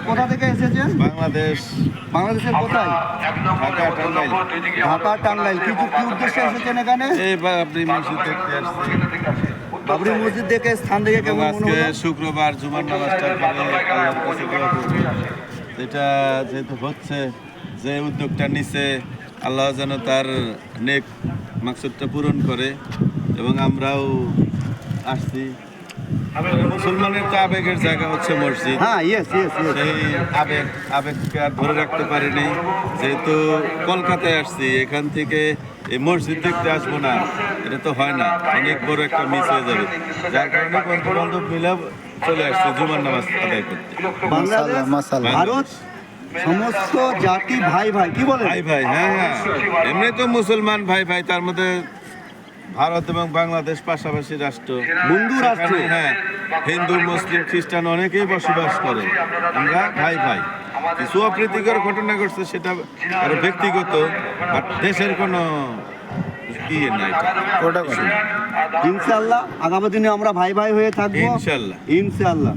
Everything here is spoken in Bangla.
কোথা থেকে এসেছেন? বাংলাদেশ। বাংলাদেশের কোথায়? ঢাকা, টাঙ্গাইল। ঢাকা, টাঙ্গাইল। কি উদ্দেশ্যে এসেছেন এখানে? এই বাবরি মসজিদ দেখতে আসছি। বাবরি মসজিদ দেখে স্থান দেখে এবং কেমন মনে আজকে হলো? শুক্রবার জুমার নামাজটা পড়ে আল্লাহর কাছে দোয়া করছি। এটা যেহেতু হচ্ছে, যে উদ্যোগটা নিছে, আল্লাহ যেন তার নেক মাকসুদটা পূরণ করে। এবং আমরাও আসছি। মুসলমানের তো আবেগের জায়গা হচ্ছে মসজিদ। হ্যাঁ, ইয়েস। সেই আবেগকে আর ধরে রাখতে পারিনি। যেহেতু কলকাতায় আসছি, এখান থেকে এই মসজিদ দেখতে আসবো না, এটা তো হয় না, অনেক বড় একটা মিস হয়ে যাবে। যার কারণে বন্ধু বান্ধব মিলে চলে আসছি জুমার নামাজ আদায় করতে। বাংলাদেশ, ভারত, সমস্ত জাতি ভাই ভাই, কি বলেন? ভাই ভাই, হ্যাঁ হ্যাঁ, এমনি তো মুসলমান ভাই ভাই, তার মধ্যে ভারত এবং বাংলাদেশ পাশাপাশি রাষ্ট্র, বন্ধু রাষ্ট্র। সেখানে, হ্যাঁ, হিন্দু মুসলিম খ্রিস্টান অনেকেই বসবাস করে। আমরা ভাই ভাই। কিছু অপ্রীতিকর ঘটনা ঘটছে, সেটা আরো ব্যক্তিগত, বাট দেশের কোনো ইয়ে নাই। ইনশাআল্লাহ আগামী দিনে আমরা ভাই ভাই হয়ে থাকবো, ইনশাল্লাহ। ইনশাআল্লাহ।